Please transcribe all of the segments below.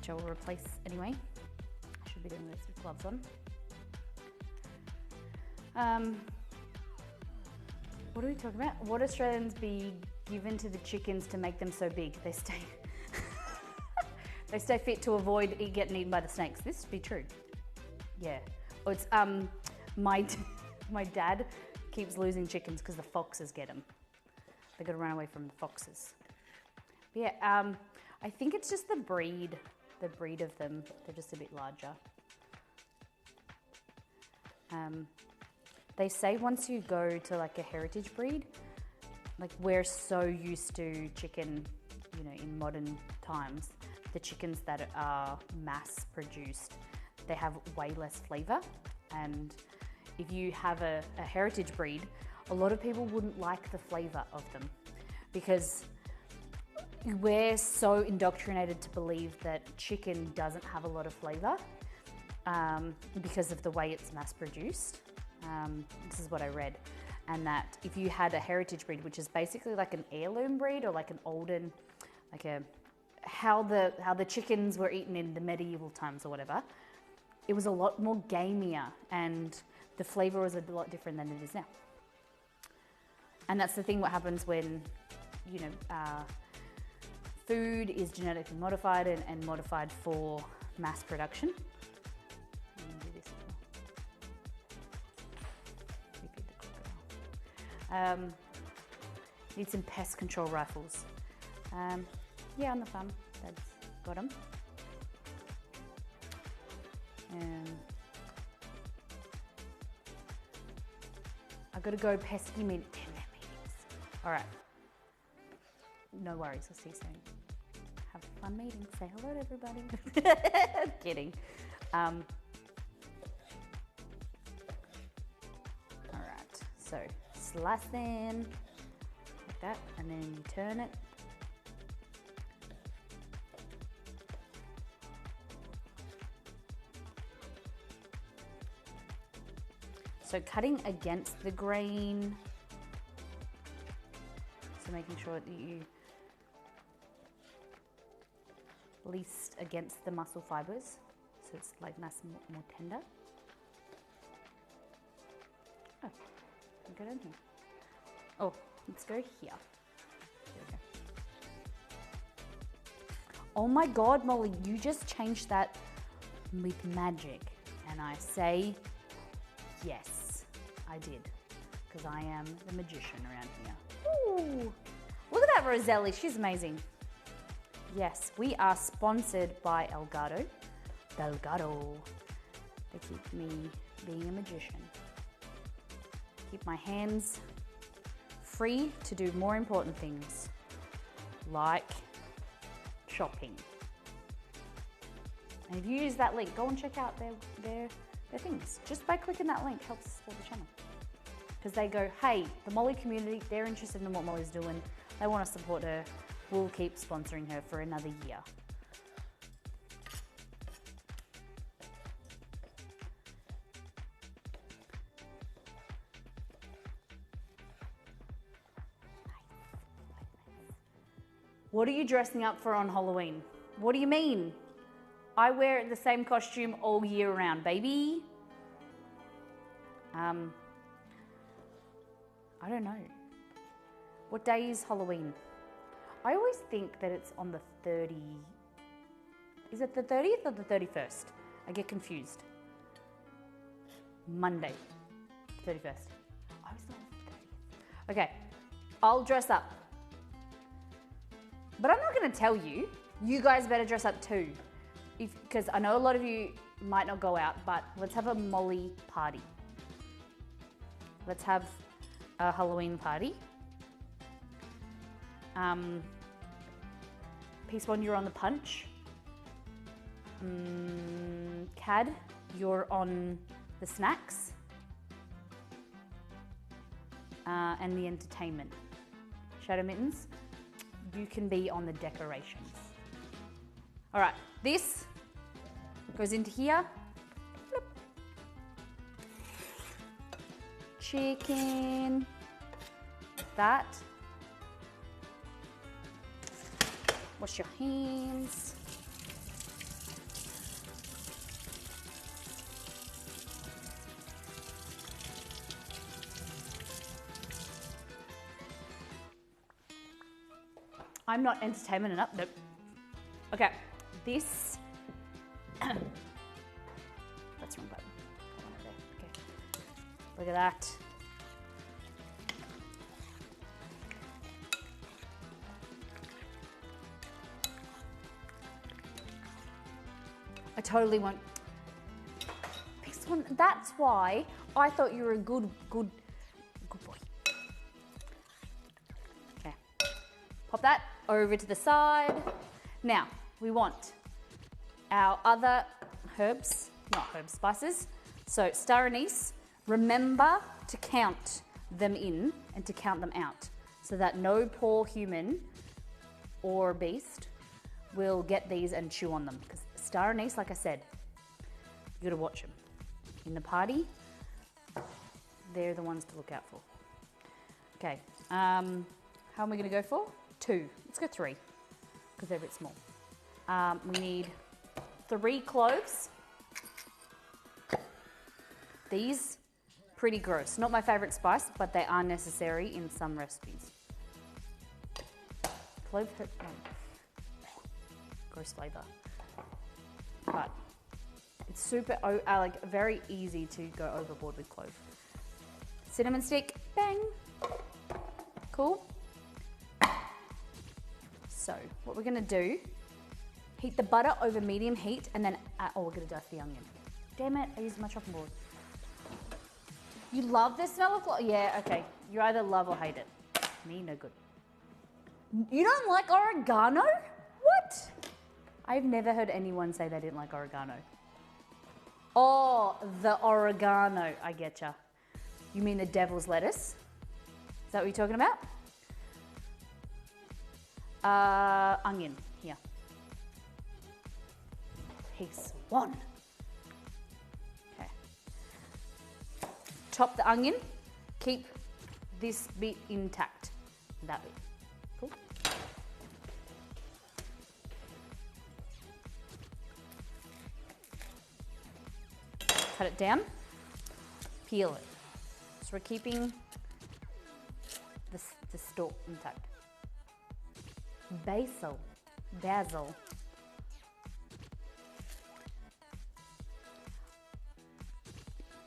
which I will replace anyway. I should be doing this with gloves on. What are we talking about? What Australians be given to the chickens to make them so big? They stay they stay fit to avoid getting eaten by the snakes. This would be true. Yeah. Oh, it's my dad keeps losing chickens because the foxes get them. They got to run away from the foxes. But yeah, I think it's just the breed of them. They're just a bit larger. They say once you go to like a heritage breed, like we're so used to chicken, you know, in modern times, the chickens that are mass produced, they have way less flavor. And if you have a heritage breed, a lot of people wouldn't like the flavor of them because we're so indoctrinated to believe that chicken doesn't have a lot of flavor because of the way it's mass produced. This is what I read. And that if you had a heritage breed, which is basically like an heirloom breed or like an olden, like how the chickens were eaten in the medieval times or whatever, it was a lot more gamier and the flavor was a lot different than it is now. And that's the thing what happens when, you know, food is genetically modified and modified for mass production. I'm gonna do this as well. Repeat the crocodile. Need some pest control rifles. Yeah, on the farm, Dad's got them. I gotta go pesky mint 10 meetings. All right. No worries, I'll see you soon. Have a fun meeting. Say hello to everybody. Kidding. All right, so slice them like that, and then you turn it. So cutting against the grain. So making sure that you least against the muscle fibers. So it's like nice and more tender. Oh, I'll go down here. Oh, let's go here. There we go. Oh my God, Molly, you just changed that with magic. And I say, yes, I did. Because I am the magician around here. Ooh, look at that Roselli, she's amazing. Yes, we are sponsored by Elgato. Delgado. They keep me being a magician. Keep my hands free to do more important things, like shopping. And if you use that link, go and check out their things. Just by clicking that link helps support the channel. Because they go, hey, the Molly community, they're interested in what Molly's doing. They want to support her. We'll keep sponsoring her for another year. What are you dressing up for on Halloween? What do you mean? I wear the same costume all year round, baby. I don't know. What day is Halloween? I always think that it's on the 30th. Is it the 30th or the 31st? I get confused. Monday, 31st. I was not the 30th. Okay, I'll dress up. But I'm not gonna tell you. You guys better dress up too. Because I know a lot of you might not go out, but let's have a Molly party. Let's have a Halloween party. Peace Bond, you're on the punch. Cad, you're on the snacks. And the entertainment. Shadow Mittens, you can be on the decorations. All right, this goes into here. Flip. Chicken, that. Wash your hands. I'm not entertainment enough. Nope. Okay, this. That's wrong button. Okay. Look at that. I totally won't. This one. That's why I thought you were a good boy. Okay. Pop that over to the side. Now we want our other herbs, not herbs, spices. So star anise. Remember to count them in and to count them out, so that no poor human or beast will get these and chew on them. Because star anise, like I said, you gotta watch them. In the party, they're the ones to look out for. Okay, how am we gonna go for? 2, let's go 3, because they're a bit small. We need 3 cloves. These, pretty gross. Not my favorite spice, but they are necessary in some recipes. Clove, gross flavor. But it's super, like very easy to go overboard with clove. Cinnamon stick, bang. Cool. So what we're gonna do, heat the butter over medium heat and then, we're gonna dust the onion. Damn it, I used my chopping board. You love the smell of clove? Yeah, okay. You either love or hate it. Me, no good. You don't like oregano? What? I've never heard anyone say they didn't like oregano. Oh, the oregano. I getcha. You mean the devil's lettuce? Is that what you're talking about? Onion, here. Piece 1. Okay. Chop the onion. Keep this bit intact. That bit. Cool. Cut it down. Peel it. So we're keeping the stalk intact. Basil.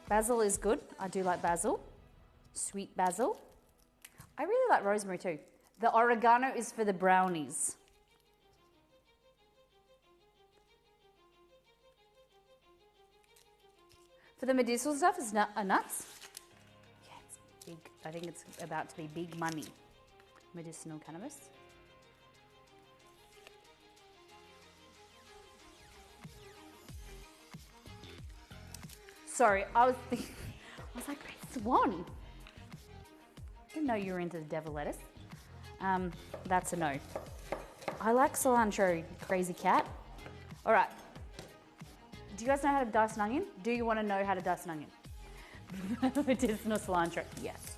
Basil is good. I do like basil. Sweet basil. I really like rosemary too. The oregano is for the brownies. For the medicinal stuff, it's nuts. Yeah, it's big. I think it's about to be big money. Medicinal cannabis. Sorry, I was like, it's 1. Didn't know you were into the devil lettuce. That's a no. I like cilantro, crazy cat. All right. Do you guys know how to dice an onion? Do you want to know how to dice an onion? Medicinal cilantro, yes.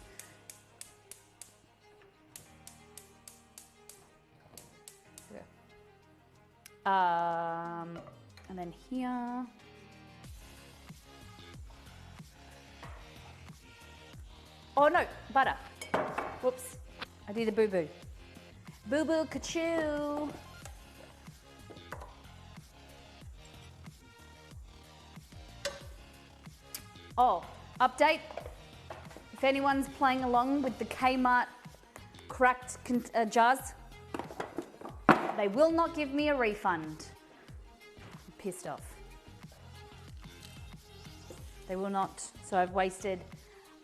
And then here. Oh no, butter. Whoops, I did a boo-boo. Boo-boo ka-choo. Oh, update. If anyone's playing along with the Kmart cracked jars, they will not give me a refund. I'm pissed off. They will not. So I've wasted,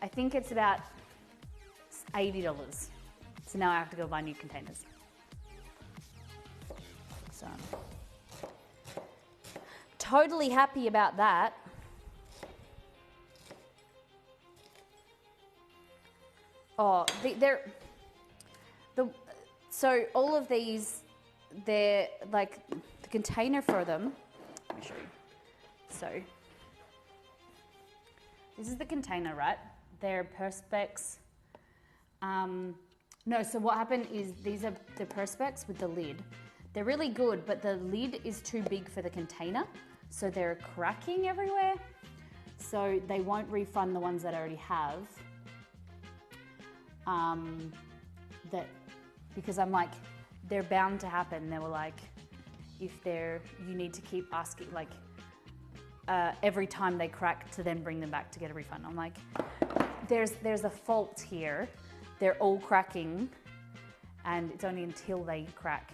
I think it's about $80. So now I have to go buy new containers. So totally happy about that. Oh, so all of these, they're like the container for them. Let me show you. So this is the container, right? They're Perspex. No, so what happened is these are the Perspex with the lid. They're really good, but the lid is too big for the container, so they're cracking everywhere. So they won't refund the ones that I already have. Because I'm like, they're bound to happen. They were like, you need to keep asking, like, every time they crack to then bring them back to get a refund. I'm like, there's a fault here. They're all cracking, and it's only until they crack,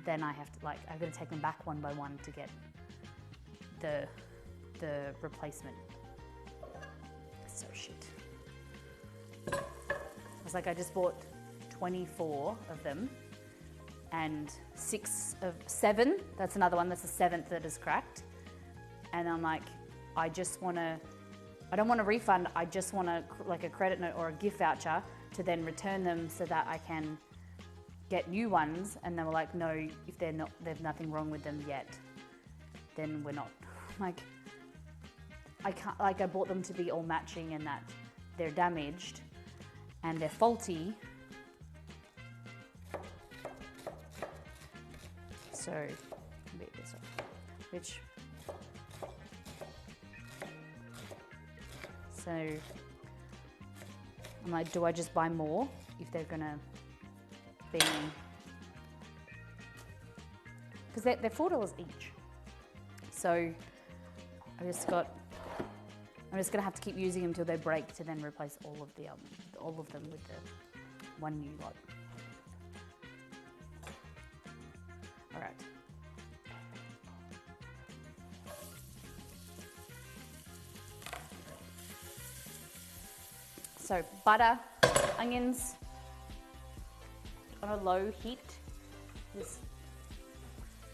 then I have to, like, I've got to take them back one by one to get the replacement. So shit. I was like, I just bought 24 of them, and 7, that's another one, that's the 7th that is cracked. And I'm like, I don't want a refund, I just want like a credit note or a gift voucher to then return them so that I can get new ones. And they were like, no, if there's nothing wrong with them yet, then we're not. Like, I can't, like, I bought them to be all matching and that they're damaged and they're faulty. So, beat this off, which, so I'm like, do I just buy more if they're gonna be, because they're $4 each. So I'm just gonna have to keep using them until they break to then replace all of them with the one new lot. All right. So butter, onions on a low heat, just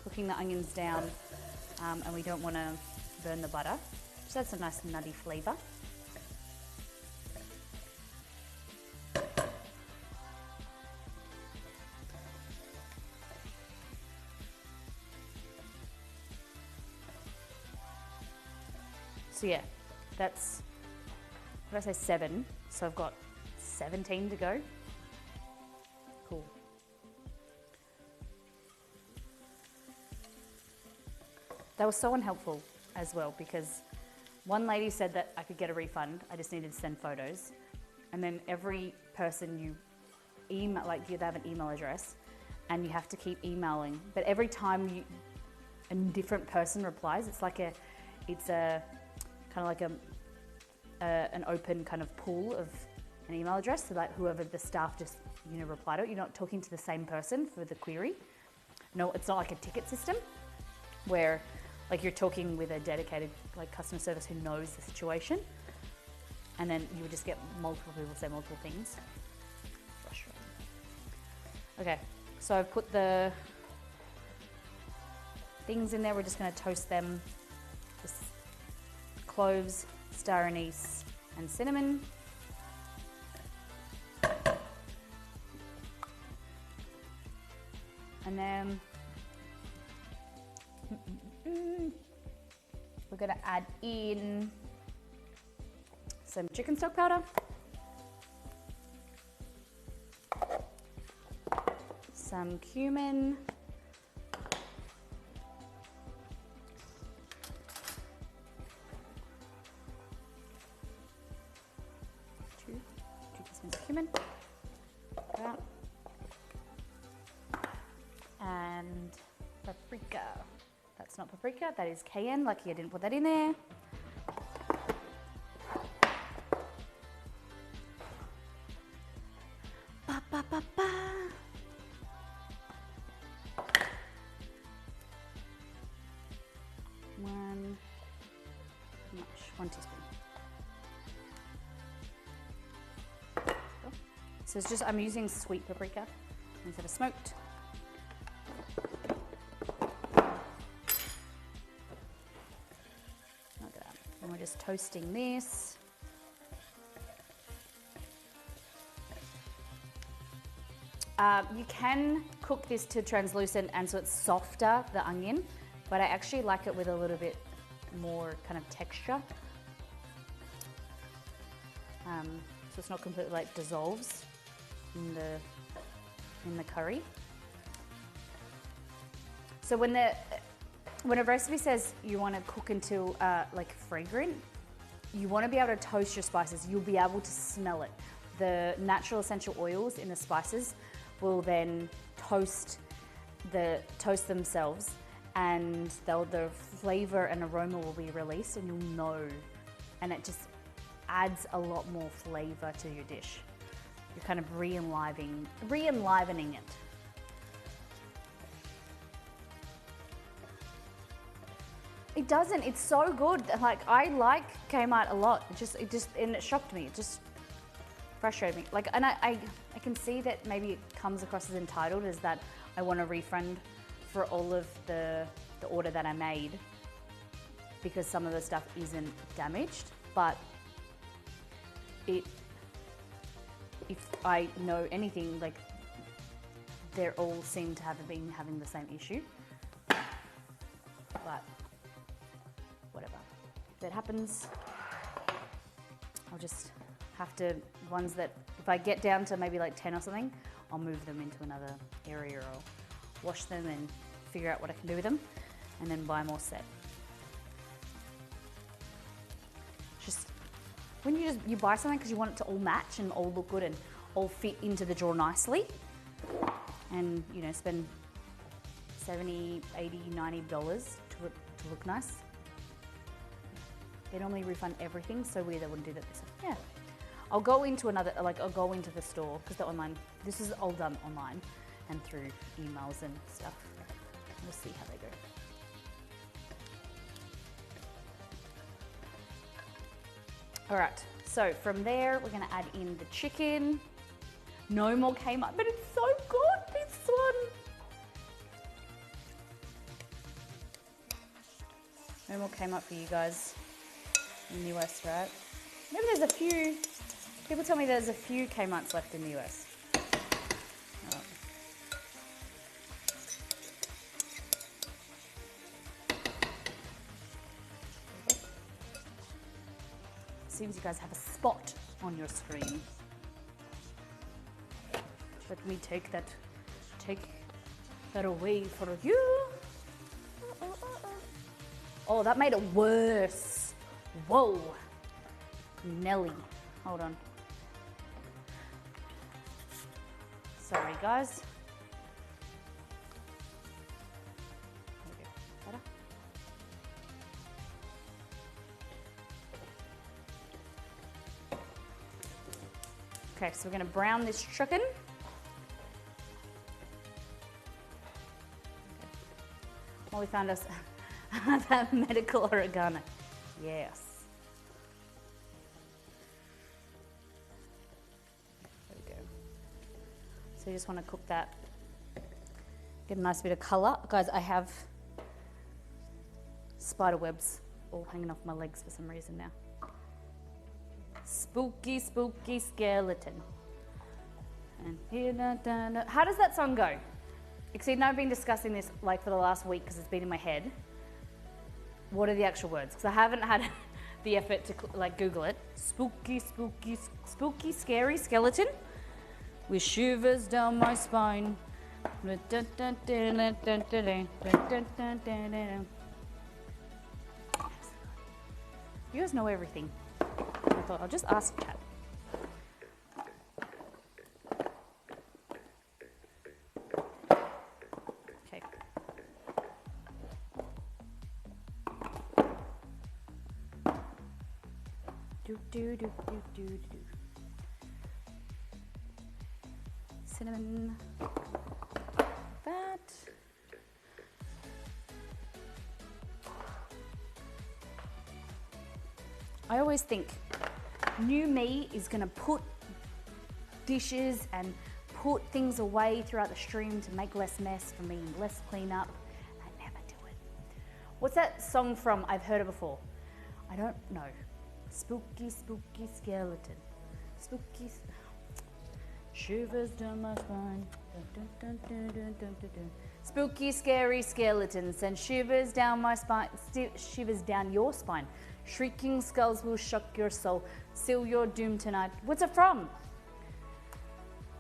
cooking the onions down, and we don't want to burn the butter. So that's a nice nutty flavour. So yeah, that's, what did I say, 7? So I've got 17 to go. Cool. That was so unhelpful as well, because one lady said that I could get a refund, I just needed to send photos. And then every person you email, like they have an email address and you have to keep emailing. But every time a different person replies, it's a kind of like an open kind of pool of an email address, so that whoever the staff just, reply to it. You're not talking to the same person for the query. No, it's not like a ticket system where like you're talking with a dedicated like customer service who knows the situation, and then you would just get multiple people say multiple things. Frustrating. Okay, so I've put the things in there. We're just going to toast them. Just cloves, star anise, and cinnamon. And then we're going to add in some chicken stock powder, some cumin, two teaspoons of cumin, that, and paprika. That's not paprika, that is cayenne. Lucky I didn't put that in there. Ba, ba, ba, ba. One teaspoon. So it's just, I'm using sweet paprika instead of smoked. And we're just toasting this. You can cook this to translucent and so it's softer, the onion, but I actually like it with a little bit more kind of texture. So it's not completely like dissolves in the curry. So when a recipe says you want to cook until like fragrant, you want to be able to toast your spices. You'll be able to smell it. The natural essential oils in the spices will then toast themselves, and the flavor and aroma will be released, and you'll know, and it just adds a lot more flavor to your dish. You're kind of re-enlivening it. It doesn't. It's so good. Like, I like Kmart a lot. And it shocked me. It just frustrated me. Like, and I can see that maybe it comes across as entitled, as that I want a refund for all of the order that I made because some of the stuff isn't damaged. But if I know anything, like, they all seem to have been having the same issue. But whatever. If it happens, I'll just have to, ones that, if I get down to maybe like 10 or something, I'll move them into another area, or wash them and figure out what I can do with them, and then buy more set. Just, when you buy something because you want it to all match and all look good and all fit into the drawer nicely, and you know, spend $70, $80, $90 to look nice. They normally refund everything, so weird they wouldn't do that this time. Yeah. I'll go into I'll go into the store, because the online, this is all done online and through emails and stuff. We'll see how they go. All right, so from there, we're gonna add in the chicken. No more Kmart, but it's so good, this one. No more Kmart for you guys in the US, right? Maybe there's a few, people tell me there's a few Kmarts left in the US. Oh. Seems you guys have a spot on your screen. Let me take that away for you. Oh, that made it worse. Whoa. Nelly. Hold on. Sorry, guys. There we go. Better? Okay, so we're going to brown this chicken. Well, we found us that medical oregano. Yes. There we go. So you just want to cook that. Get a nice bit of colour. Guys, I have spider webs all hanging off my legs for some reason now. Spooky, spooky skeleton. And here, how does that song go? Exceed, I've been discussing this like for the last week because it's been in my head. What are the actual words? Because I haven't had the effort to like Google it. Spooky, spooky, spooky, scary skeleton with shivers down my spine. You guys know everything. I thought I'll just ask chat. Okay. Cinnamon. That. I always think new me is going to put dishes and put things away throughout the stream to make less mess for me, less cleanup. I never do it. What's that song from? I've heard it before. I don't know. Spooky, spooky skeleton. Spooky. Shivers down my spine. Spooky, scary skeletons send shivers down my spine. Shivers down your spine. Shrieking skulls will shock your soul. Seal your doom tonight. What's it from?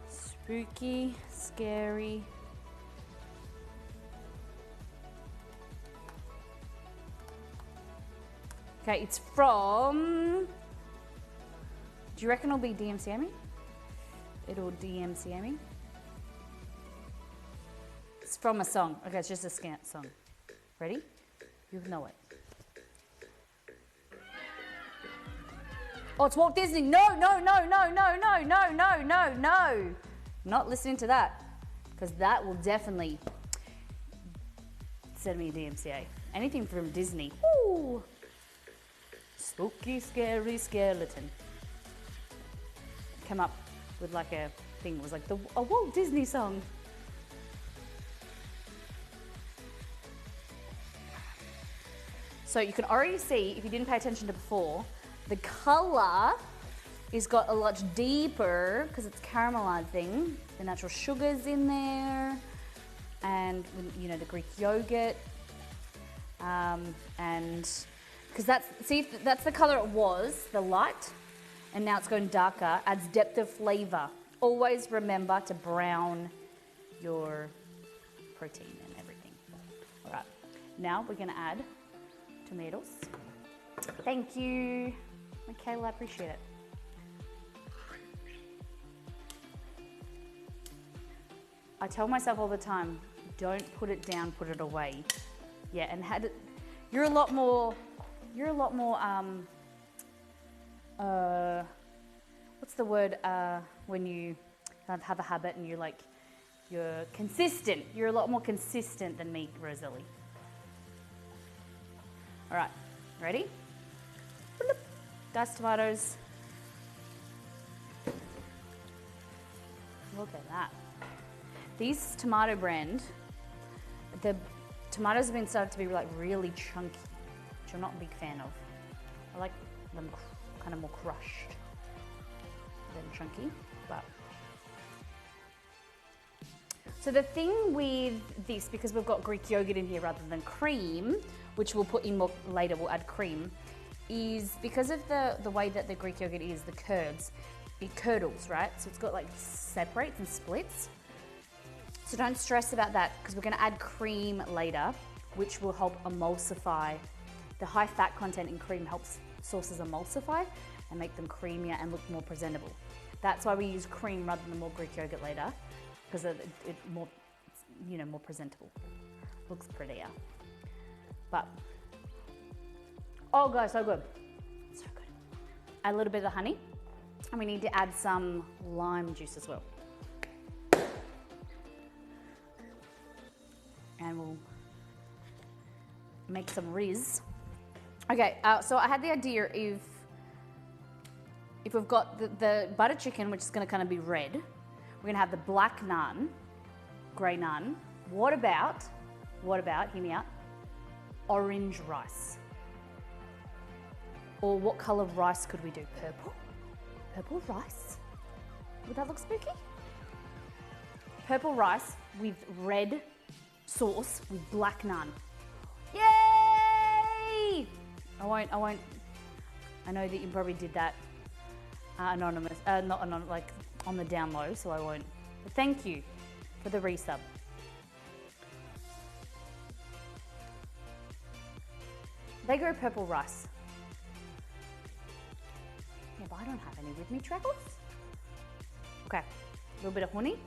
Spooky, scary. Okay, it's from. Do you reckon it'll be DMCA me? It'll DMCA me. from a song. Okay, it's just a song. Ready? You know it. Oh, it's Walt Disney. No. Not listening to that, because that will definitely send me a DMCA. Anything from Disney. Ooh. Spooky, scary skeleton. Come up with like a thing. It was like a Walt Disney song. So you can already see, if you didn't pay attention to before, the color is got a lot deeper because it's caramelizing. The natural sugars in there, and you know, the Greek yogurt, and because that's the color it was, the light, and now it's going darker. Adds depth of flavor. Always remember to brown your protein and everything. All right, now we're going to add tomatoes. Thank you, Michaela. I appreciate it. I tell myself all the time, don't put it down, put it away. Yeah, and you're a lot more, what's the word, when you have a habit and you're consistent. You're a lot more consistent than me, Rosalie. All right, ready? Diced tomatoes. Look at that. These tomato brand, the tomatoes have been started to be like really chunky, which I'm not a big fan of. I like them kind of more crushed than chunky, but. So the thing with this, because we've got Greek yogurt in here rather than cream, which we'll put in more later, we'll add cream, is because of the way that the Greek yogurt is, the curds, it curdles, right? So it's got like separates and splits. So don't stress about that, because we're going to add cream later, which will help emulsify. The high fat content in cream helps sauces emulsify and make them creamier and look more presentable. That's why we use cream rather than more Greek yogurt later, because it's more, you know, more presentable. Looks prettier. But, oh guys, so good. So good. Add a little bit of honey, and we need to add some lime juice as well. And we'll make some riz. Okay, so I had the idea if we've got the butter chicken, which is going to kind of be red, we're going to have the black naan, grey naan. What about, hear me out, orange rice? Or what colour rice could we do? Purple? Purple rice? Would that look spooky? Purple rice with red sauce with black naan. Yay! I won't. I know that you probably did that anonymous, not anonymous, like on the down low, so I won't. But thank you for the resub. They grow purple rice. Yeah, but I don't have any with me, Travels. Okay, a little bit of honey.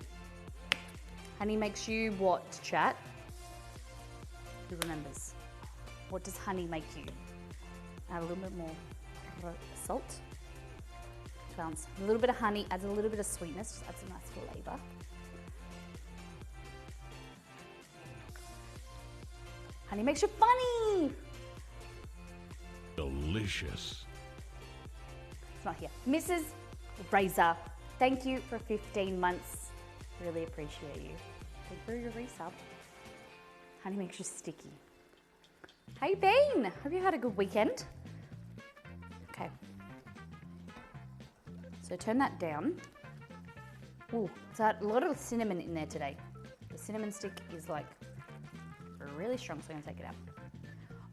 Honey makes you what, chat? Who remembers? What does honey make you? Add a little bit more salt. Balance. A little bit of honey adds a little bit of sweetness, just adds a nice flavour. Honey makes you funny! Delicious. It's not here. Mrs. Razor, thank you for 15 months. Really appreciate you. Thank you for your resub. Honey makes you sticky. How you been? Hope you had a good weekend. Okay. So turn that down. Ooh, so a lot of cinnamon in there today. The cinnamon stick is like really strong, so I'm gonna take it out.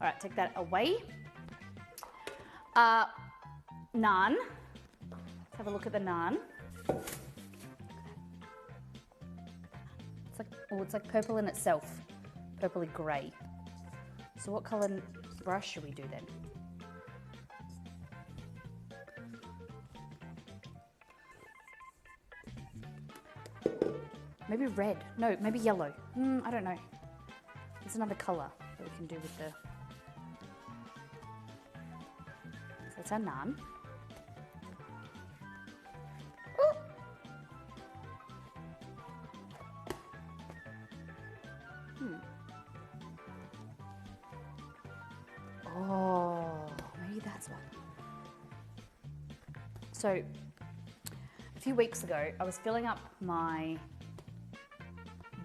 All right, take that away. Naan. Let's have a look at the naan. It's like purple in itself, purpley grey. So what colour brush should we do then? Maybe red. No, maybe yellow. I don't know. There's another color that we can do with the... So that's our naan. Oh, maybe that's what. So, a few weeks ago, I was filling up my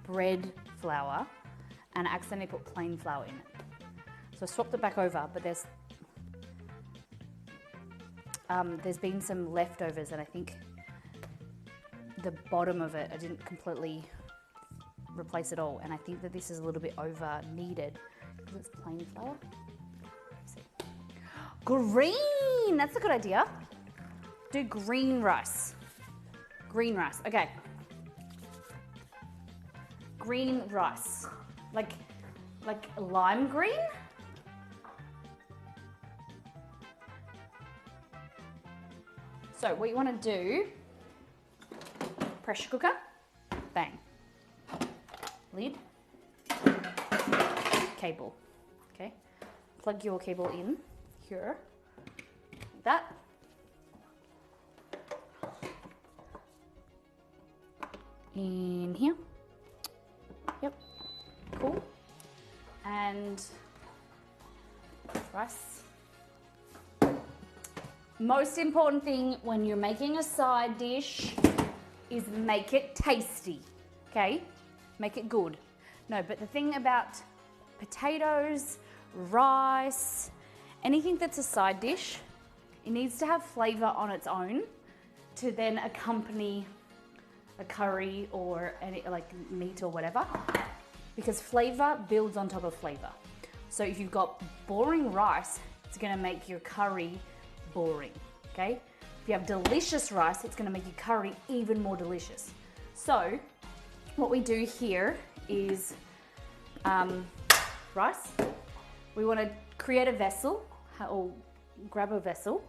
bread flour and I accidentally put plain flour in it. So I swapped it back over, but there's been some leftovers, and I think the bottom of it, I didn't completely replace it all, and I think that this is a little bit over kneaded because it's plain flour. Green, that's a good idea. Do green rice. Green rice, okay. Green rice, like lime green? So what you want to do, pressure cooker, bang, lid, cable, okay? Plug your cable in here, like that. In here, yep, cool. And rice. Most important thing when you're making a side dish is make it tasty, okay? Make it good. No, but the thing about potatoes, rice, anything that's a side dish, it needs to have flavor on its own to then accompany a curry or any, like meat or whatever, because flavor builds on top of flavor. So if you've got boring rice, it's gonna make your curry boring, okay? If you have delicious rice, it's gonna make your curry even more delicious. So what we do here is rice. We wanna create a vessel, or grab a vessel.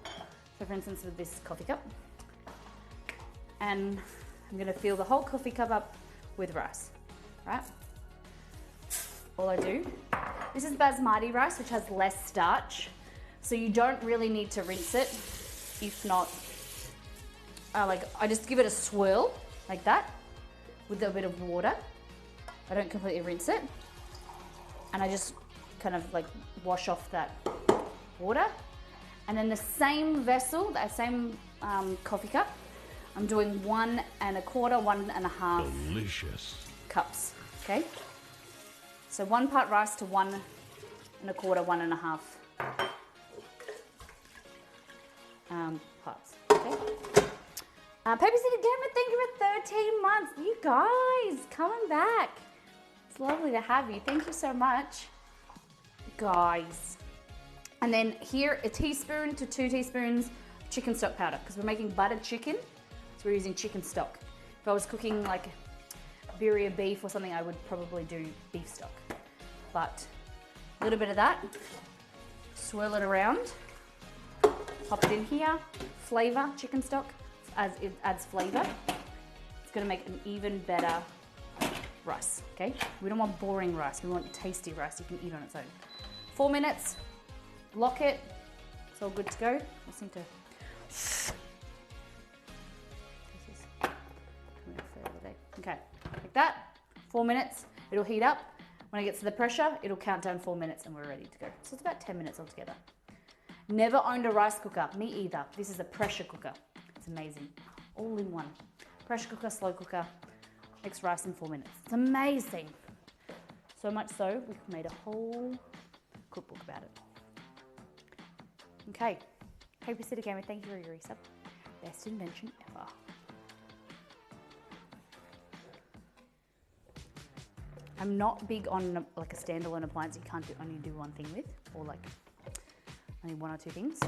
So for instance, with this coffee cup. And I'm gonna fill the whole coffee cup up with rice, right? All I do, this is basmati rice, which has less starch. So you don't really need to rinse it. If not, I just give it a swirl like that with a bit of water. I don't completely rinse it. And I just kind of like wash off that water. And then the same vessel, that same coffee cup, I'm doing 1 1/4, 1 1/2 delicious cups, okay? So 1 part rice to 1 1/4, 1 1/2 parts, okay? Paper City Gamer, thank you for 13 months. You guys, coming back. It's lovely to have you. Thank you so much, guys. And then here, a teaspoon to 2 teaspoons chicken stock powder, because we're making buttered chicken, so we're using chicken stock. If I was cooking like birria beef or something, I would probably do beef stock. But a little bit of that, swirl it around, pop it in here, flavor, chicken stock, as it adds flavor. It's gonna make an even better rice, okay? We don't want boring rice, we want tasty rice you can eat on its own. 4 minutes, lock it, it's all good to go. Just need to, this is coming off the other day. Okay, like that, 4 minutes, it'll heat up. When it gets to the pressure, it'll count down 4 minutes and we're ready to go. So it's about 10 minutes altogether. Never owned a rice cooker, me either. This is a pressure cooker. It's amazing, all in one. Pressure cooker, slow cooker, makes rice in 4 minutes. It's amazing. So much so, we've made a whole cookbook about it. Okay, Paper City Gamer, thank you for your resub. Best invention ever. I'm not big on like a standalone appliance you can't only do one thing with, or like only 1 or 2 things,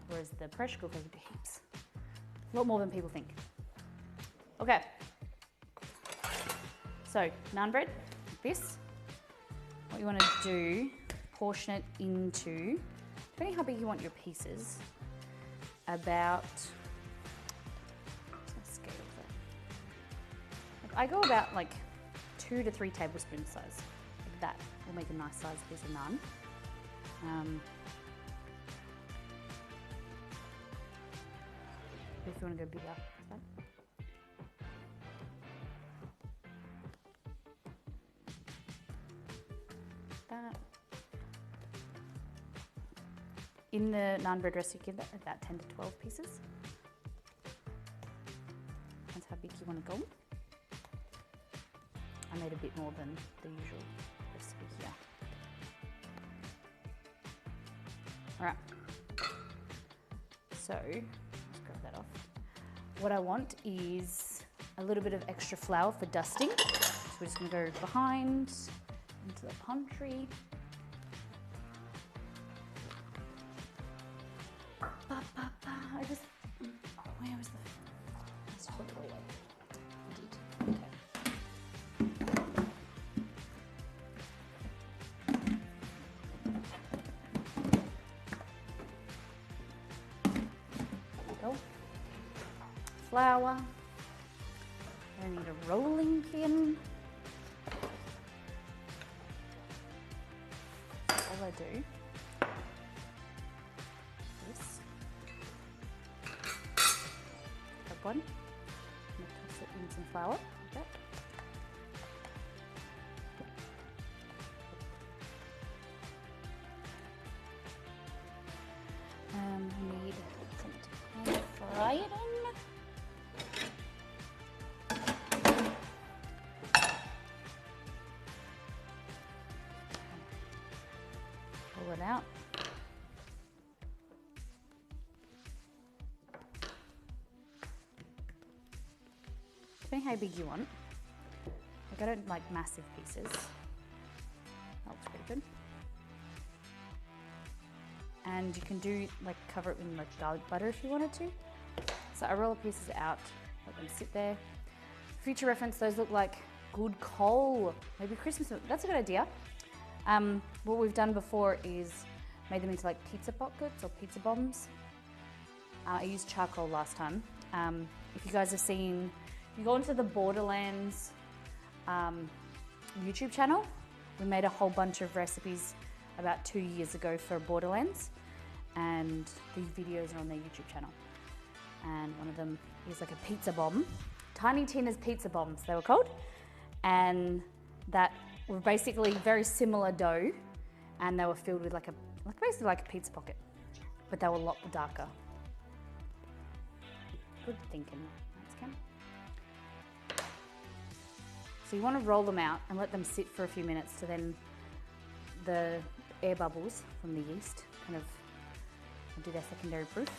whereas the pressure cooker can do heaps. A lot more than people think. Okay, so naan bread, like this. What you want to do, portion it into, depending how big you want your pieces, about, I go about like 2 to 3 tablespoon size. Like that will make a nice size piece of naan. If you want to go bigger, but that. In the naan bread recipe, you get about 10 to 12 pieces. That's how big you want to go. I made a bit more than the usual recipe here. All right. So, let's grab that off. What I want is a little bit of extra flour for dusting. So we're just gonna go behind into the pantry. I just, where was the, let's hold it all up. Indeed. Okay. Go. Flour. I need a rolling pin. All I do. This. Grab one. And toss it in some flour. Like that. I need something to fry it in. Pull it out. Depending how big you want. Like, I don't like massive pieces. That looks pretty good. And you can do, like, cover it in like garlic butter if you wanted to. So I roll the pieces out, let them sit there. For future reference, those look like good coal. Maybe Christmas, that's a good idea. What we've done before is made them into like pizza pockets or pizza bombs. I used charcoal last time. If you guys have seen, if you go into the Borderlands YouTube channel, we made a whole bunch of recipes about 2 years ago for Borderlands, and these videos are on their YouTube channel. And one of them is like a pizza bomb. Tiny Tina's pizza bombs, they were called. And that were basically very similar dough, and they were filled with like basically like a pizza pocket, but they were a lot darker. Good thinking. Thanks, Cam. So you want to roll them out and let them sit for a few minutes to then the air bubbles from the yeast kind of do their secondary proof.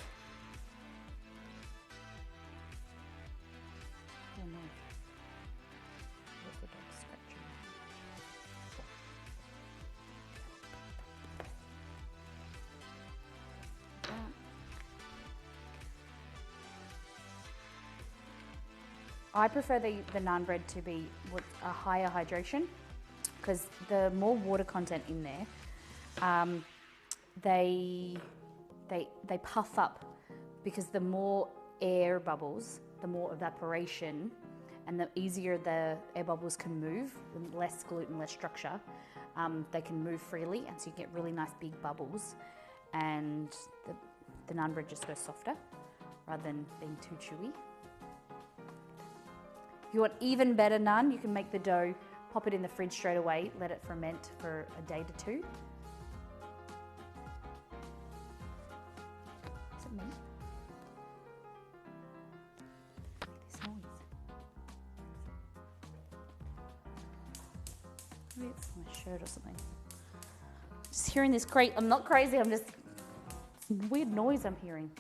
Oh no. Where's the dog scratching? I prefer the naan bread to be with a higher hydration, because the more water content in there, they puff up, because the more air bubbles, the more evaporation, and the easier the air bubbles can move, with less gluten, less structure, they can move freely, and so you get really nice big bubbles, and the naan bread just goes softer rather than being too chewy. If you want even better naan, you can make the dough, pop it in the fridge straight away, let it ferment for a day to 2. Is it me? This noise. Maybe it's my shirt or something. Just hearing this great, I'm not crazy, I'm just, it's weird noise I'm hearing.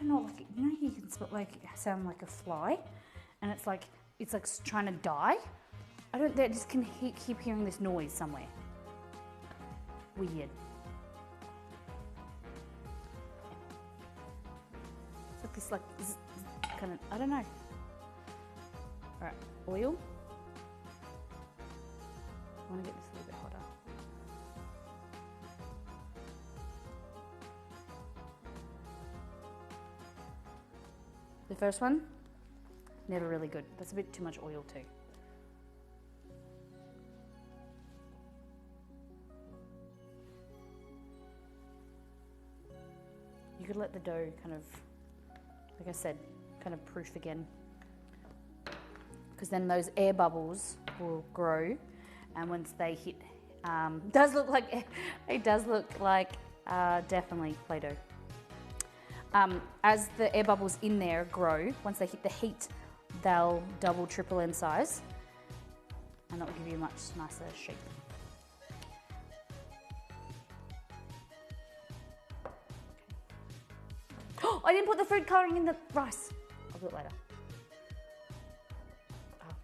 don't know, like, you know, you can sound like a fly, and it's like trying to die. I just can keep hearing this noise somewhere. Weird. It's like this kind of, I don't know. All right, oil. I want to get this a little bit hotter. The first one, never really good. That's a bit too much oil too. You could let the dough kind of, like I said, kind of proof again, because then those air bubbles will grow, and once they hit, it does look like definitely Play-Doh. As the air bubbles in there grow, once they hit the heat, they'll double, triple in size, and that will give you a much nicer shape. Oh, I didn't put the food colouring in the rice. I'll do it later. Oh.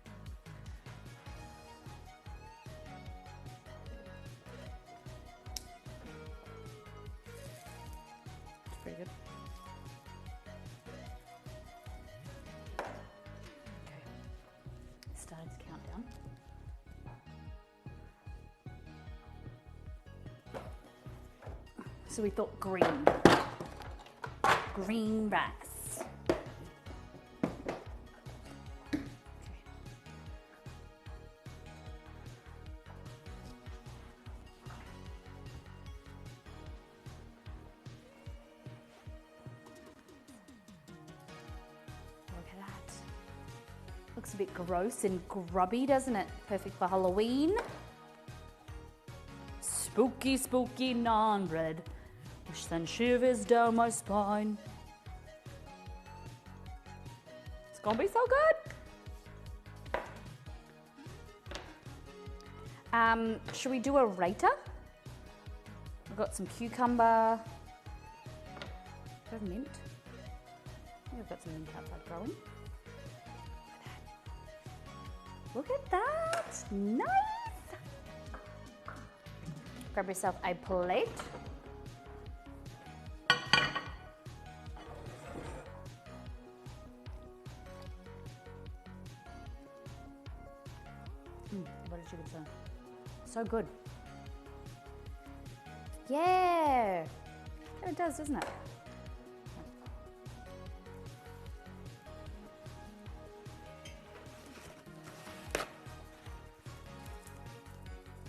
It's pretty good. Okay. Starting to count down. So we thought green rice. Okay. Look at that. Looks a bit gross and grubby, doesn't it? Perfect for Halloween. Spooky, spooky naan bread. Which sends shivers down my spine. It's gonna be so good. Should we do a rater? I've got some cucumber. Do I have mint? I think I've got some mint outside growing. Look at that. Nice. Grab yourself a plate. What did you get? So good. Yeah. It does, doesn't it?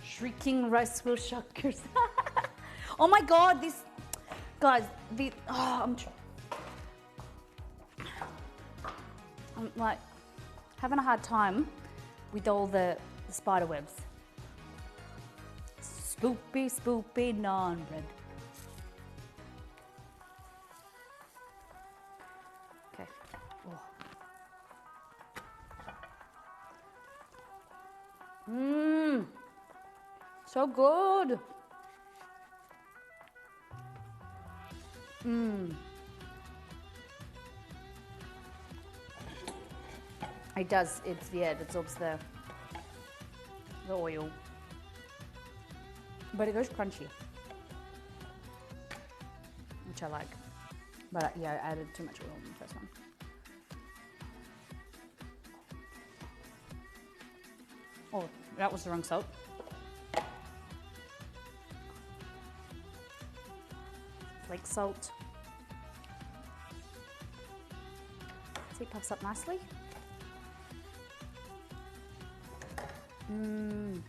Shrieking rice will shock yourself. Oh my God, this, guys, I'm like having a hard time with all the spider webs. Spoopy, spoopy naan bread. Okay. Mmm. So good. Mmm. It does. It absorbs the oil, but it goes crunchy, which I like. But yeah, I added too much oil in the first one. Oh, that was the wrong salt. Flake salt. See, it puffs up nicely. Mmm.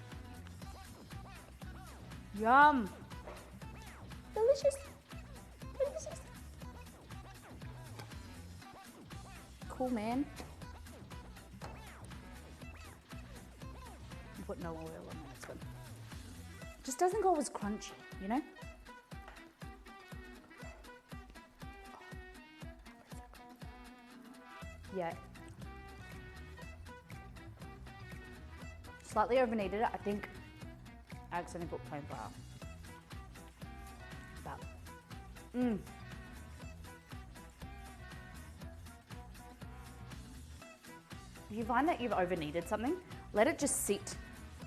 Yum. Delicious. Delicious. Cool, man. Put no oil on this one. Just doesn't go as crunchy, you know? Yeah. Slightly overkneaded it. I think I accidentally put plain flour. But, if you find that you've over kneaded something, let it just sit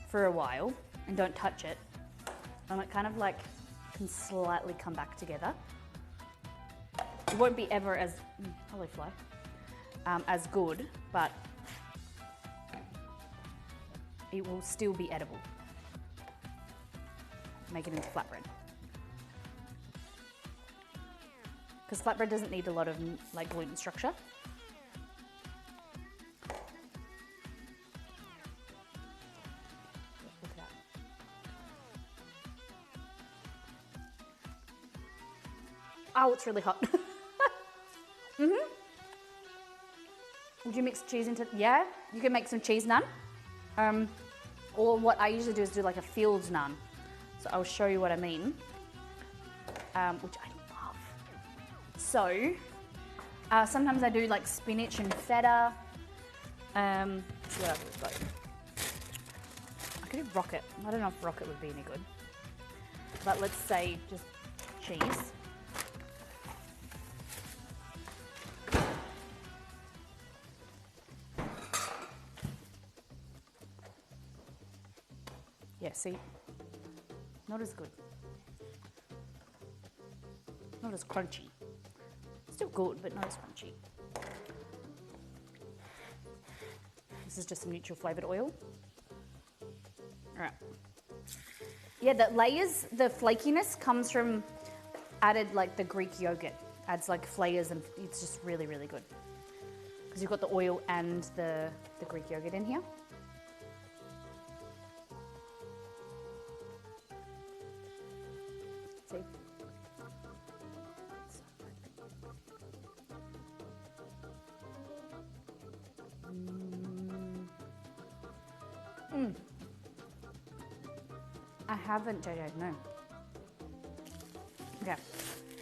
for a while and don't touch it. And it kind of like can slightly come back together. It won't be ever as, holy fly, as good, but it will still be edible. Make it into flatbread. Because flatbread doesn't need a lot of like gluten structure. Look at that. Oh, it's really hot. Would you mix cheese into, yeah, you can make some cheese naan. Or what I usually do is do like a field naan. So I'll show you what I mean, which I love. So sometimes I do like spinach and feta. What else we've got? I could do rocket. I don't know if rocket would be any good. But let's say just cheese. Yeah, see, not as good. Not as crunchy. Still good, but not as crunchy. This is just some neutral flavored oil. All right. Yeah, the layers, the flakiness comes from added like the Greek yogurt. Adds like flavors and it's just really, really good. Because you've got the oil and the Greek yogurt in here. See? I haven't, JJ, no. Okay,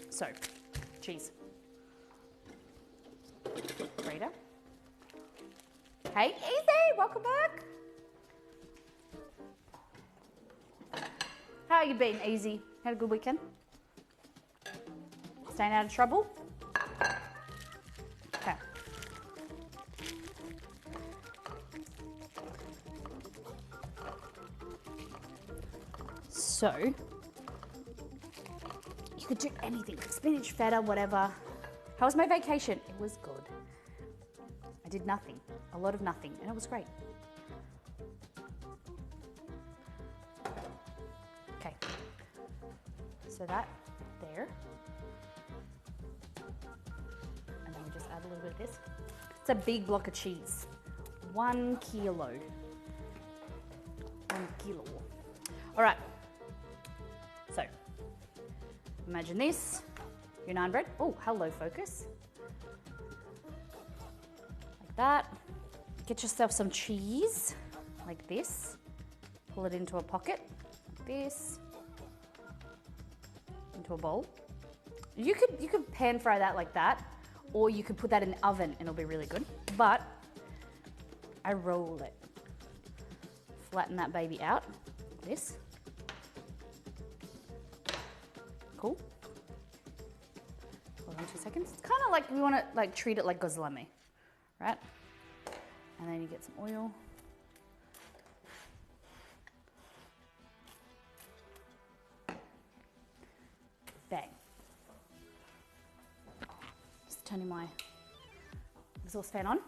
so, cheese. Rita. Hey, Easy, welcome back. How you been, Easy? Had a good weekend? Staying out of trouble? Okay. So, you could do anything, spinach, feta, whatever. How was my vacation? It was good. I did nothing, a lot of nothing, and it was great. Okay, so that there. And then we just add a little bit of this. It's a big block of cheese, 1 kilo. 1 kilo. All right. So, imagine this, your naan bread. Oh, hello, focus. Like that. Get yourself some cheese, like this. Pull it into a pocket, like this. Into a bowl. You could pan fry that like that, or you could put that in the oven and it'll be really good. But I roll it. Flatten that baby out, like this. Cool. Hold on 2 seconds. It's kind of like we want to like treat it like gozleme, right? And then you get some oil. Bang. Just turning my exhaust fan on.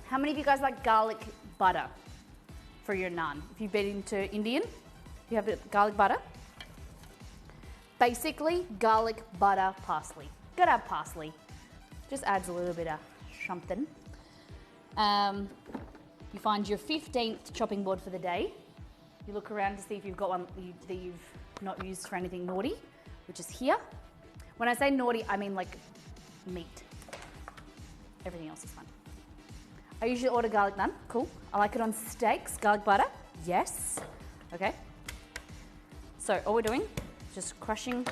How many of you guys like garlic butter for your naan? If you've been into Indian, you have garlic butter. Basically, garlic, butter, parsley. Gotta have parsley. Just adds a little bit of something. You find your 15th chopping board for the day. You look around to see if you've got one that you've not used for anything naughty, which is here. When I say naughty, I mean like meat. Everything else is fine. I usually order garlic naan, cool. I like it on steaks, garlic butter, yes. Okay. So all we're doing is just crushing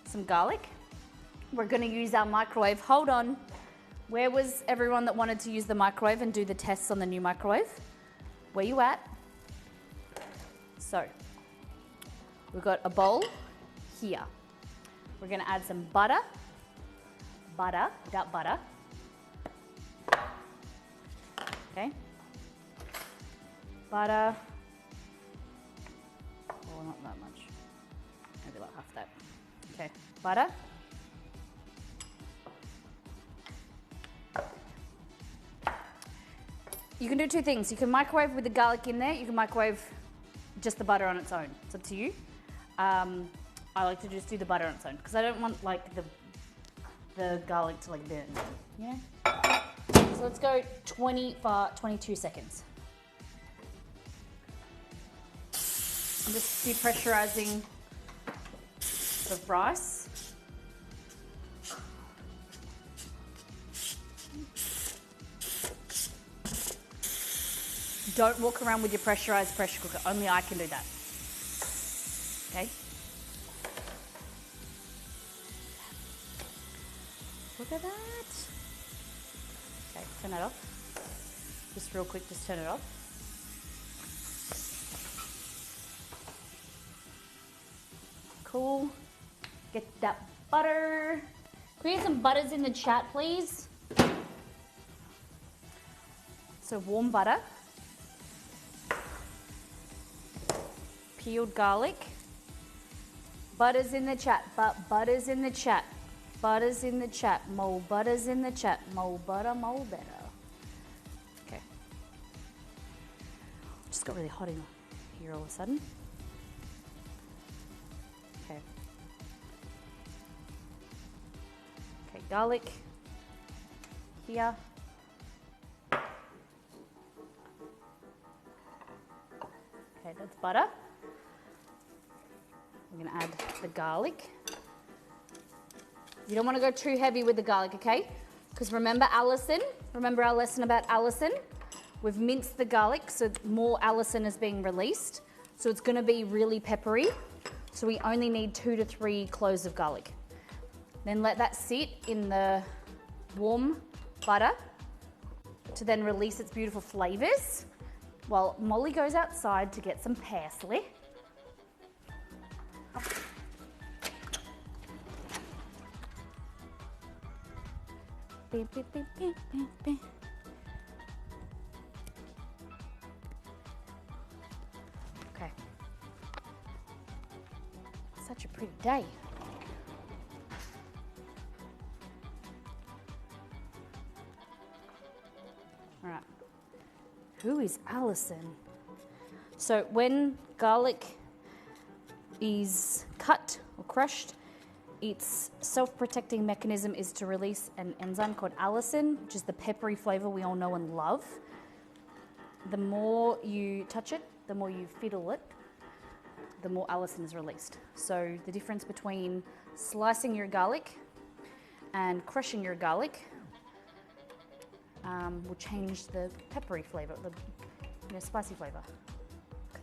some garlic. We're gonna use our microwave. Hold on. Where was everyone that wanted to use the microwave and do the tests on the new microwave? where you at? So, we've got a bowl here. We're gonna add some butter, without butter. Okay. Butter. Oh, not that much. Maybe like half that. Okay, butter. You can do two things. You can microwave with the garlic in there. You can microwave just the butter on its own. It's up to you. I like to just do the butter on its own because I don't want like the garlic to like burn. Yeah. So let's go 22 seconds. I'm just depressurizing the rice. Don't walk around with your pressurized pressure cooker. Only I can do that. Okay. Look at that. Okay, turn that off. Just real quick, just turn it off. Cool. Get that butter. Can we get some butters in the chat, please? So warm butter. Peeled garlic. Butters in the chat, butters in the chat. Butters in the chat, more butters in the chat, more butter, more better. Okay. Just got really hot in here all of a sudden. Okay. Okay, garlic here. Okay, that's butter. We're gonna add the garlic. You don't want to go too heavy with the garlic, okay? Because remember Allicin? Remember our lesson about Allicin? We've minced the garlic, so more Allicin is being released. So it's going to be really peppery. So we only need 2 to 3 cloves of garlic. Then let that sit in the warm butter to then release its beautiful flavors while Molly goes outside to get some parsley. Beep, beep, beep, beep, beep, beep. Okay. Such a pretty day. All right. Who is Allicin? So when garlic is cut or crushed, its self-protecting mechanism is to release an enzyme called allicin, which is the peppery flavor we all know and love. The more you touch it, the more you fiddle it, the more allicin is released. So the difference between slicing your garlic and crushing your garlic will change the peppery flavor, the spicy flavor. Look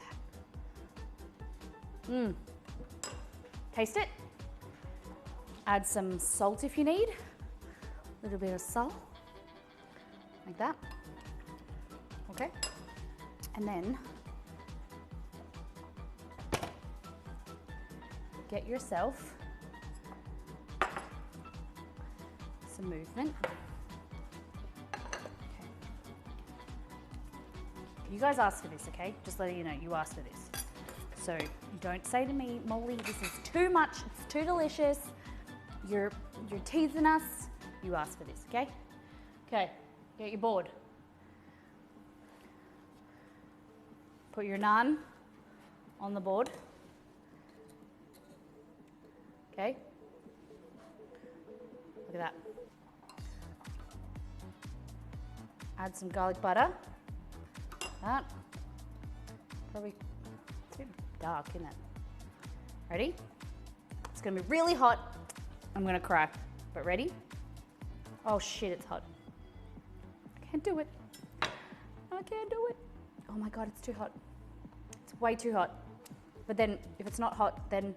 at that. Taste it. Add some salt if you need. A little bit of salt, like that. Okay. And then get yourself some movement. Okay. You guys asked for this, okay? Just letting you know, you asked for this. So don't say to me, Molly, this is too much, it's too delicious. You're teasing us. You asked for this, okay? Okay, get your board. Put your naan on the board. Okay? Look at that. Add some garlic butter. That. Probably it's a bit dark, isn't it? Ready? It's gonna be really hot. I'm gonna cry, but ready? Oh shit, it's hot. I can't do it. I can't do it. Oh my God, it's too hot. It's way too hot. But then if it's not hot, then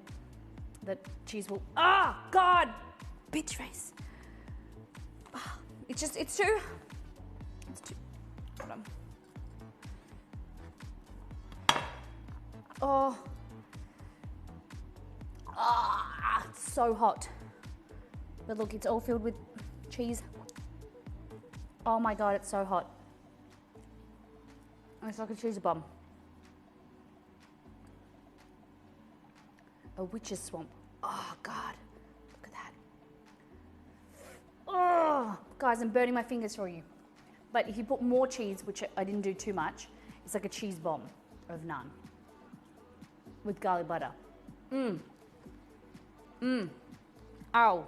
the cheese will, God, bitch face. It's too, hold on. Oh. Ah, it's so hot. But look, it's all filled with cheese. Oh my God, it's so hot. It's like a cheese bomb. A witch's swamp. Oh God, look at that. Oh, guys, I'm burning my fingers for you. But if you put more cheese, which I didn't do too much, it's like a cheese bomb of naan with garlic butter. Mmm. Mmm. Ow.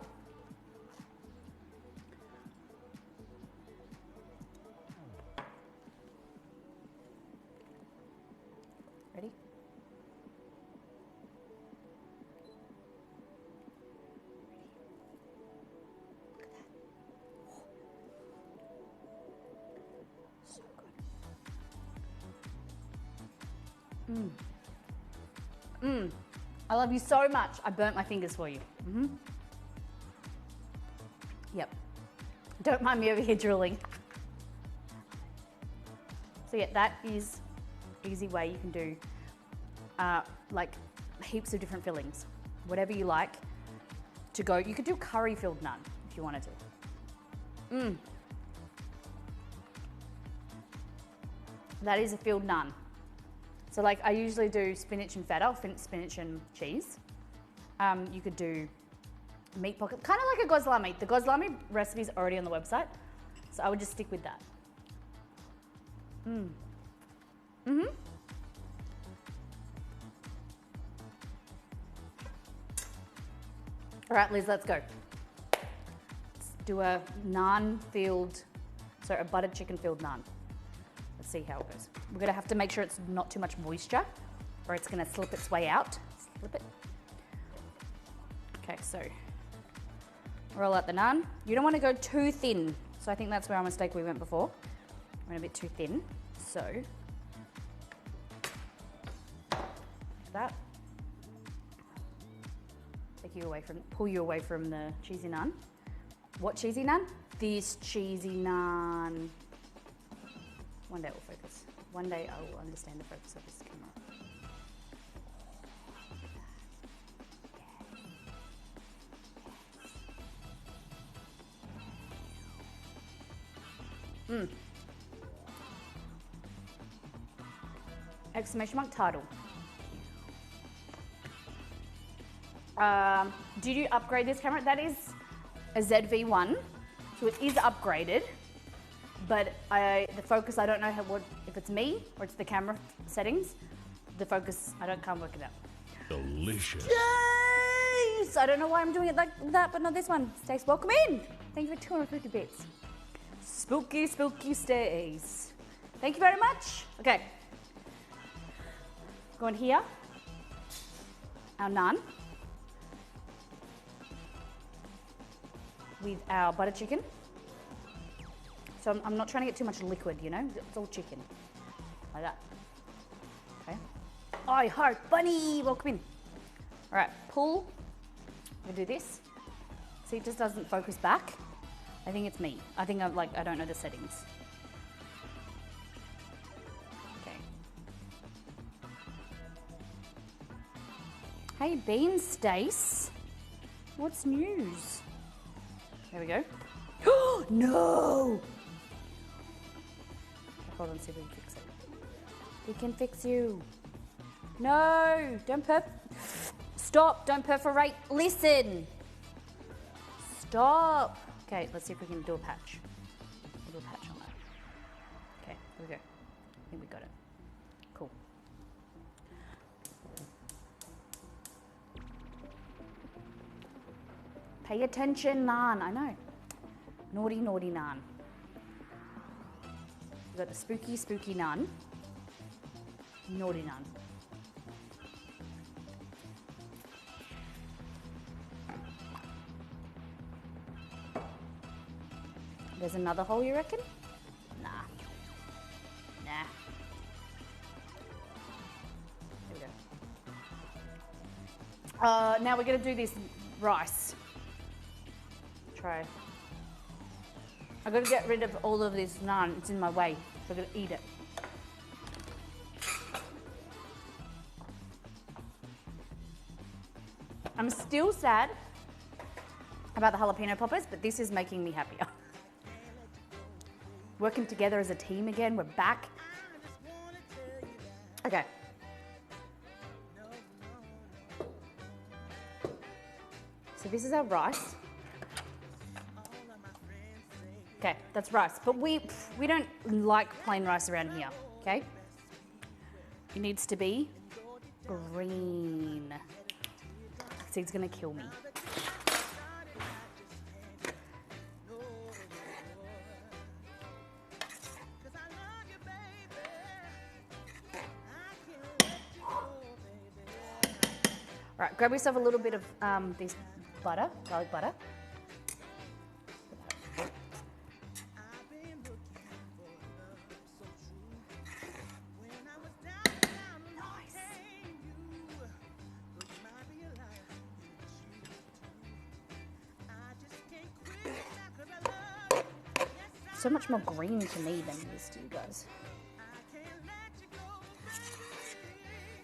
Ready? So good. Mmm. Mmm. I love you so much. I burnt my fingers for you. Mm-hmm. Yep. Don't mind me over here drooling. So yeah, that is easy way you can do like heaps of different fillings. Whatever you like to go. You could do curry filled naan if you wanted to. Mmm. That is a filled naan. So like I usually do spinach and feta, spinach and cheese. You could do meat pocket, kind of like a gozlami. The gozlami recipe is already on the website, so I would just stick with that. Mmm. Mm-hmm. All right, Liz, let's go. Let's do a a buttered chicken filled naan. Let's see how it goes. We're gonna have to make sure it's not too much moisture or it's gonna slip its way out. Slip it. Okay, so roll out the naan. You don't wanna go too thin. So I think that's where our mistake we went before. Went a bit too thin, so. Like that. Pull you away from the cheesy naan. What cheesy naan? This cheesy naan. One day it will focus. One day I will understand the focus of this camera. Mmm. Exclamation mark title. Did you upgrade this camera? That is a ZV-1, so it is upgraded. But the focus, I don't know if it's me or it's the camera settings. The focus, can't work it out. Delicious. Yes! I don't know why I'm doing it like that, but not this one. Stace, welcome in. Thank you for 250 bits. Spooky, spooky Stace. Thank you very much. Okay. Go in here. Our naan. With our butter chicken. So I'm not trying to get too much liquid, you know? It's all chicken. Like that. Okay. Oh, heart bunny, welcome in. All right, pull. I'm gonna do this. See, it just doesn't focus back. I think it's me. I think I don't know the settings. Okay. Hey, Bean Stace. What's news? There we go. Oh, no! Hold on, see if we can fix it. We can fix you. No, don't Stop, don't perforate. Listen. Stop. Okay, let's see if we can do a patch. We'll do a patch on that. Okay, here we go. I think we got it. Cool. Pay attention, naan. I know. Naughty, naughty naan. We've got the spooky, spooky naan. Naughty naan. There's another hole, you reckon? Nah. Nah. There we go. Now we're gonna do this rice. Try. I've got to get rid of all of this naan. It's in my way, so I'm going to eat it. I'm still sad about the jalapeno poppers, but this is making me happier. Working together as a team again, we're back. Okay. So this is our rice. Okay, that's rice, but we don't like plain rice around here, okay? It needs to be green. Seed's gonna kill me. All right, grab yourself a little bit of this butter, garlic butter. So much more green to me than it is to you guys. There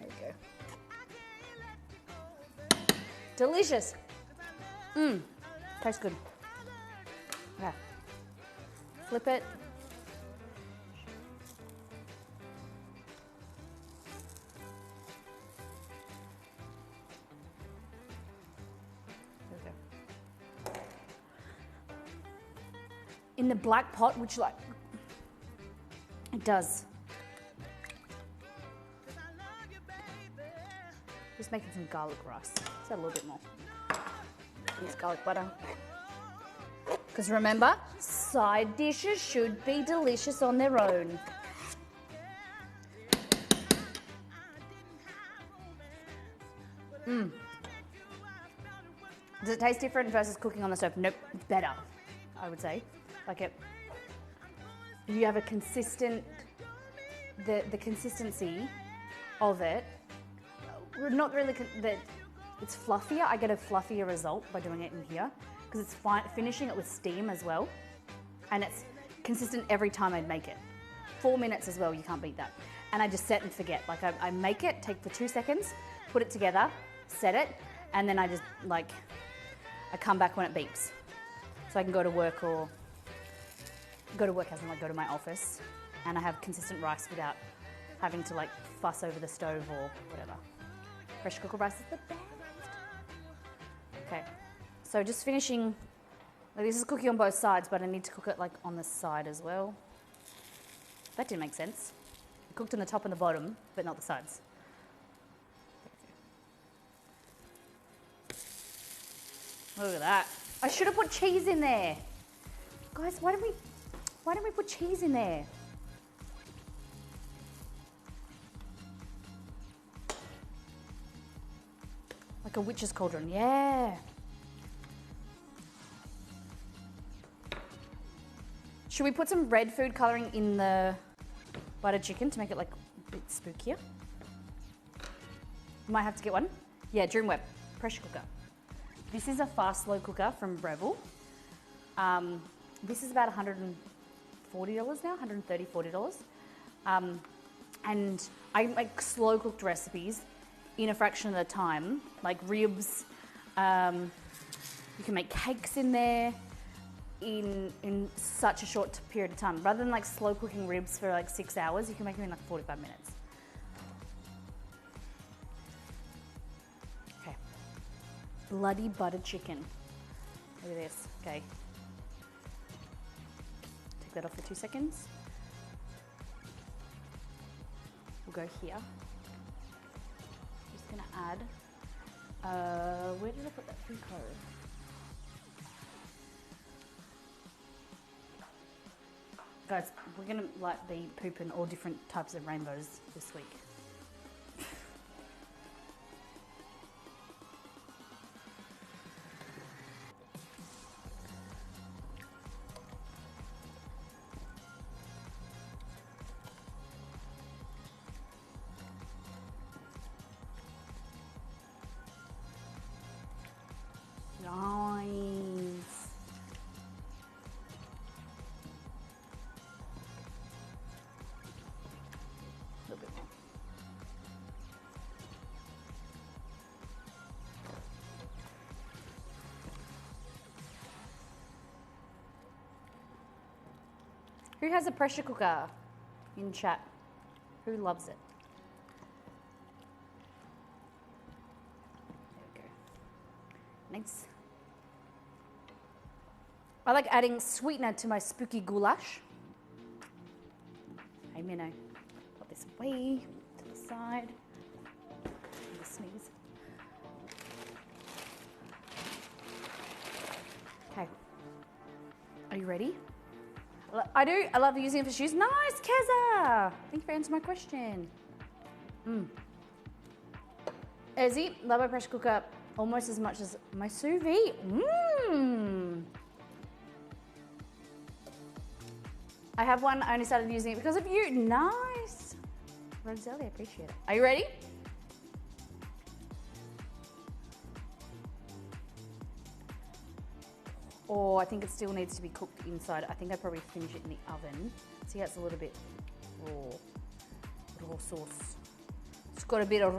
we go. Delicious. Tastes good. Okay. Flip it. In the black pot, which like, it does. Just making some garlic rice. Just add a little bit more. Use garlic butter. Because remember, side dishes should be delicious on their own. Does it taste different versus cooking on the stove? Nope, it's better, I would say. Like it, you have a consistent, the consistency of it, not really, that it's fluffier. I get a fluffier result by doing it in here because it's finishing it with steam as well. And it's consistent every time I make it. 4 minutes as well, you can't beat that. And I just set and forget. Like I make it, take for 2 seconds, put it together, set it, and then I just like, I come back when it beeps. So I can go to work as in like go to my office, and I have consistent rice without having to like fuss over the stove or whatever. Pressure cooker rice is the best. Okay, so just finishing, like this is cooking on both sides, but I need to cook it like on the side as well. That didn't make sense. I cooked on the top and the bottom, but not the sides. Look at that. I should have put cheese in there. Guys, why don't we put cheese in there? Like a witch's cauldron, yeah. Should we put some red food coloring in the butter chicken to make it like a bit spookier? Might have to get one. Yeah, Dream Web, pressure cooker. This is a fast slow cooker from Breville. This is about $140 now, $130, $40. And I make slow cooked recipes in a fraction of the time, like ribs. You can make cakes in there in such a short period of time. Rather than like slow cooking ribs for like 6 hours, you can make them in like 45 minutes. Okay. Bloody butter chicken. Look at this, okay. Take that off for 2 seconds. We'll go here. Just gonna add, where did I put that food colour? Guys, we're gonna like be pooping all different types of rainbows this week. Nice. A little bit more. Who has a pressure cooker in chat? Who loves it? There we go. Nice. I like adding sweetener to my spooky goulash. Hey, Minnow. Put this away to the side. Sneeze. Okay. Are you ready? I do. I love using it for stews. Nice, Keza. Thank you for answering my question. Ezzy, love my pressure cooker almost as much as my sous vide. I have one. I only started using it because of you. Nice. Roselli, I appreciate it. Are you ready? Oh, I think it still needs to be cooked inside. I think I probably finish it in the oven. See how it's a little bit raw sauce. It's got a bit of